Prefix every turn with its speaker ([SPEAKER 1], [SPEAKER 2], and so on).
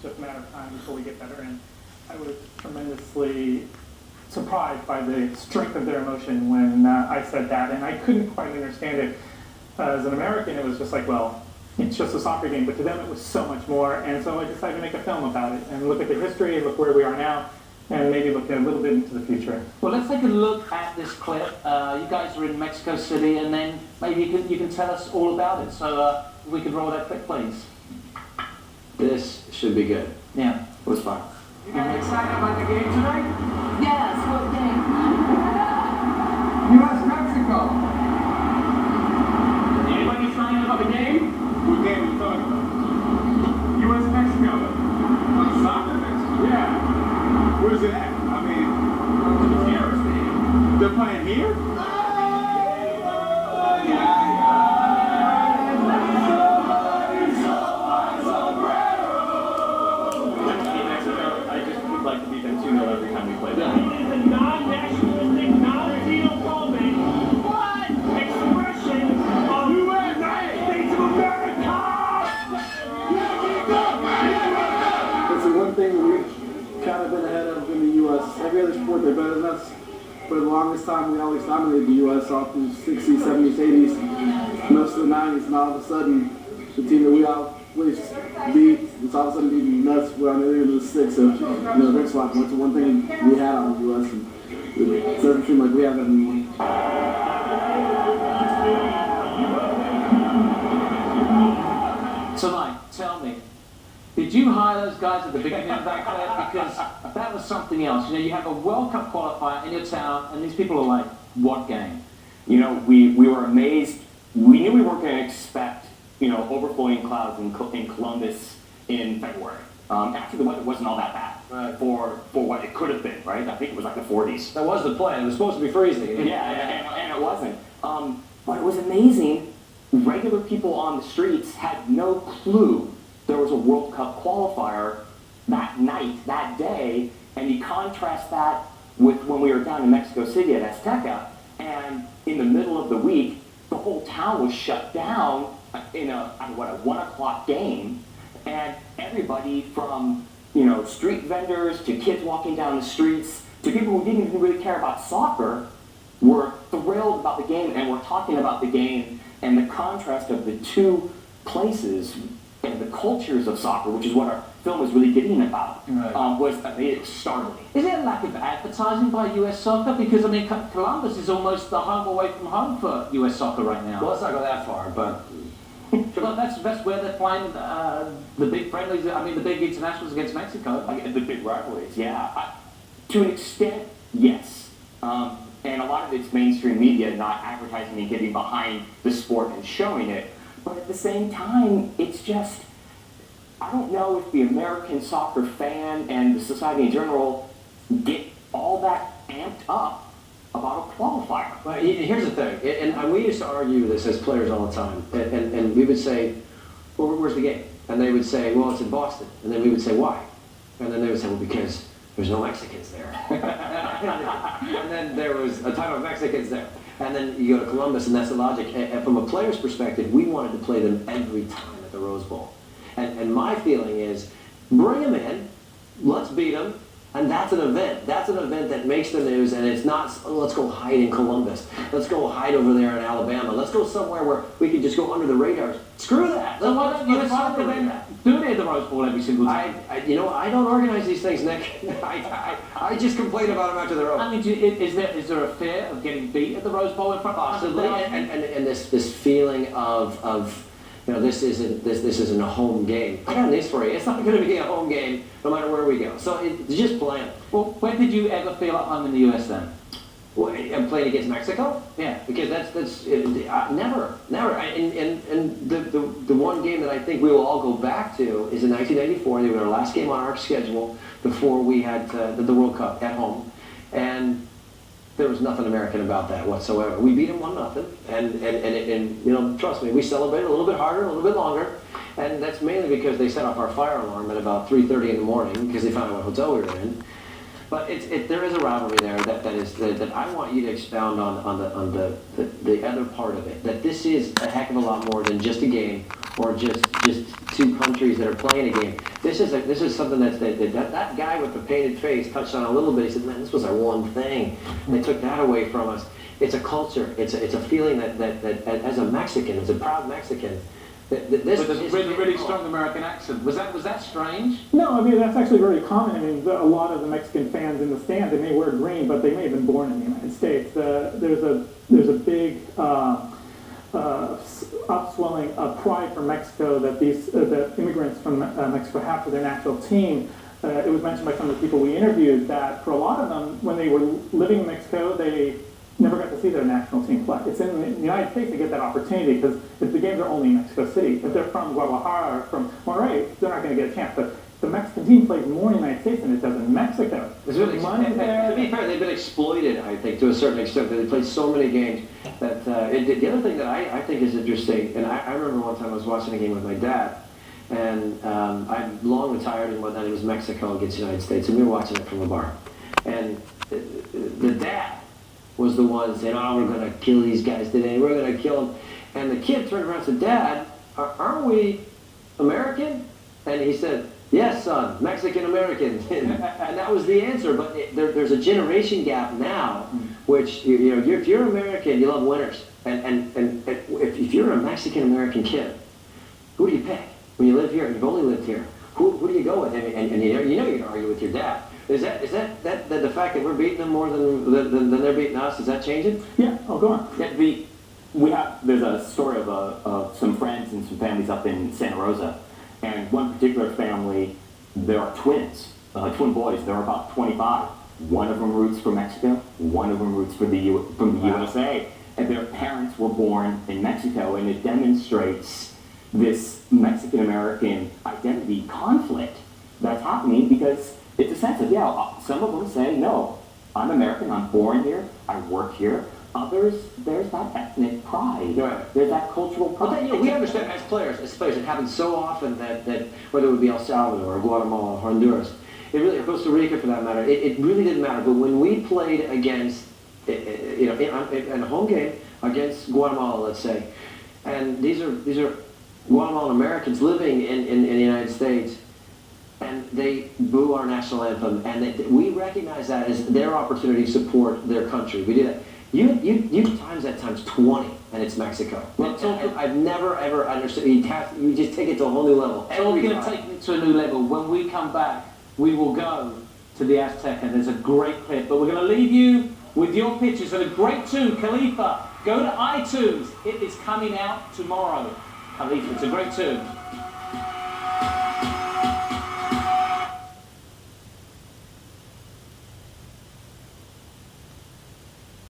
[SPEAKER 1] just a matter of time before we get better. And I was tremendously surprised by the strength of their emotion when I said that, and I couldn't quite understand it. As an American, it was just like, well, it's just a soccer game, but to them it was so much more, and so I decided to make a film about it and look at the history and look where we are now, and maybe look a little bit into the future.
[SPEAKER 2] Well, let's take a look at this clip. You guys are in Mexico City, and then maybe you can tell us all about it. So we could roll that clip, please.
[SPEAKER 3] This should be good.
[SPEAKER 2] Yeah.
[SPEAKER 3] It was fun.
[SPEAKER 4] You guys excited about the game tonight?
[SPEAKER 5] Yes, what game?
[SPEAKER 4] U.S.-Mexico.
[SPEAKER 1] Anybody excited about the game?
[SPEAKER 4] What game are you talking about? U.S.-Mexico. Soccer Mexico? Yeah. Where's it at? I mean, here. They're playing here?
[SPEAKER 3] Like to beat them 2-0 every time we play them.
[SPEAKER 6] It is a non-nationalistic, non-xenophobic expression of United States of America!
[SPEAKER 7] That's the one thing that we've kind of been ahead of in the U.S. Every other sport, they're better than us. For the longest time, we always dominated the U.S. all through the 60s, 70s, 80s, most of the 90s, and all of a sudden, the team that we always beat, it's all of a sudden beating nuts. We're on the other end of the stick, so, that's why that's the one thing we had on the U.S., and it doesn't seem like we have that anymore.
[SPEAKER 2] So, Mike, tell me, did you hire those guys at the beginning of that clip? Because that was something else. You know, you have a World Cup qualifier in your town, and these people are like, what game?
[SPEAKER 3] You know, we were amazed. We knew we weren't going to expect, overflowing clouds in Columbus in February. Actually, the weather wasn't all that bad for what it could have been, right? I think it was like the 40s.
[SPEAKER 8] That was the plan. It was supposed to be freezing.
[SPEAKER 3] Yeah, and it wasn't. But it was amazing. Regular people on the streets had no clue there was a World Cup qualifier that night, that day, and you contrast that with when we were down in Mexico City at Azteca, and in the middle of the week, the whole town was shut down in a 1 o'clock game, and everybody from, street vendors to kids walking down the streets to people who didn't even really care about soccer were thrilled about the game and were talking about the game, and the contrast of the two places and the cultures of soccer, which is what our film is really getting about, was startling.
[SPEAKER 2] Is there a lack of advertising by U.S. soccer? Because, I mean, Columbus is almost the home away from home for U.S. soccer right now.
[SPEAKER 8] Well, let's not go that far, but...
[SPEAKER 2] Well, that's where they're playing the big friendlies, the big internationals against Mexico.
[SPEAKER 3] The big rivalries, yeah. To an extent, yes. And a lot of it's mainstream media not advertising and getting behind the sport and showing it. But at the same time, it's just, I don't know if the American soccer fan and the society in general get all that amped up about a qualifier.
[SPEAKER 8] Well, here's the thing, and we used to argue this as players all the time, and we would say, well, where's the game? And they would say, well, it's in Boston. And then we would say, why? And then they would say, well, because there's no Mexicans there. And then there was a ton of Mexicans there. And then you go to Columbus, and that's the logic. And from a player's perspective, we wanted to play them every time at the Rose Bowl. And my feeling is, bring them in, let's beat them, and that's an event. That's an event that makes the news, and it's not, oh, let's go hide in Columbus. Let's go hide over there in Alabama. Let's go somewhere where we can just go under the radar. Screw that.
[SPEAKER 2] So why don't you soccer then do it at the Rose Bowl every single time?
[SPEAKER 8] I don't organize these things, Nick. I just complain about them after they're over.
[SPEAKER 2] I mean, is there a fear of getting beat at the Rose Bowl in front of
[SPEAKER 8] possibly, and this feeling of this isn't a home game. I got news for you. It's not going to be a home game no matter where we go. So it's just plan.
[SPEAKER 2] Well, when did you ever feel at home in the U.S. then?
[SPEAKER 8] Well, I'm playing against Mexico?
[SPEAKER 2] Yeah.
[SPEAKER 8] Because that's never. And the one game that I think we will all go back to is in 1994. They were our last game on our schedule before we had the World Cup at home. And there was nothing American about that whatsoever. We beat them 1-0, and trust me, we celebrated a little bit harder, a little bit longer, and that's mainly because they set off our fire alarm at about 3:30 in the morning because they found out what hotel we were in. But there is a rivalry there that I want you to expound on the other part of it. That this is a heck of a lot more than just a game or just two countries that are playing a game. This is something that guy with the painted face touched on a little bit. He said, "Man, this was our one thing." And they took that away from us. It's a culture. It's a feeling that as a Mexican, as a proud Mexican.
[SPEAKER 2] With a really strong American accent. Was that strange?
[SPEAKER 1] No, I mean, that's actually very common. I mean, a lot of the Mexican fans in the stand, they may wear green, but they may have been born in the United States. There's a big upswelling of pride for Mexico that that immigrants from Mexico have for their national team. It was mentioned by some of the people we interviewed that for a lot of them, when they were living in Mexico, they never got to see their national team play. It's in the United States they get that opportunity because if the games are only in Mexico City, if they're from Guadalajara or from Monterrey, they're not going to get a chance. But the Mexican team plays more in the United States than it does in Mexico.
[SPEAKER 8] To be fair, they've been exploited, I think, to a certain extent. They play so many games that the other thing that I think is interesting, and I remember one time I was watching a game with my dad, and I'm long retired and whatnot. It was Mexico against the United States, and we were watching it from a bar. And the dad was the one saying, "Oh, we're going to kill these guys today. We're going to kill them." And the kid turned around and said, "Dad, aren't we American?" And he said, "Yes, son, Mexican-American." And that was the answer. But there's a generation gap now, which, if you're American, you love winners. And if you're a Mexican-American kid, who do you pick? When you live here and you've only lived here, who do you go with? And you're going to argue with your dad. Is that the fact that we're beating them more than they're beating us? Is that changing?
[SPEAKER 1] Yeah. Oh, go on.
[SPEAKER 3] Yeah, there's a story of some friends and some families up in Santa Rosa, and one particular family, there are twins, twin boys. They're about 25. One of them roots for Mexico. One of them roots for the USA, and their parents were born in Mexico, and it demonstrates this Mexican-American identity conflict that's happening because it's a sense of, some of them say, no, I'm American, I'm born here, I work here. Others, there's that ethnic pride.
[SPEAKER 8] Right.
[SPEAKER 3] There's that cultural pride.
[SPEAKER 8] Well, we understand as players, it happens so often that whether it would be El Salvador or Guatemala or Honduras, or Costa Rica for that matter, it really didn't matter. But when we played against, in a home game against Guatemala, let's say, and these are Guatemalan Americans living in the United States, and they boo our national anthem, and we recognize that as their opportunity to support their country. We do that. You times that times 20, and it's Mexico. I've never ever understood. You just take it to a whole new level.
[SPEAKER 2] So we're going to take it to a new level. When we come back, we will go to the Azteca, and there's a great clip. But we're going to leave you with your pictures and a great tune, Khalifa. Go to iTunes. It is coming out tomorrow. Khalifa, it's a great tune.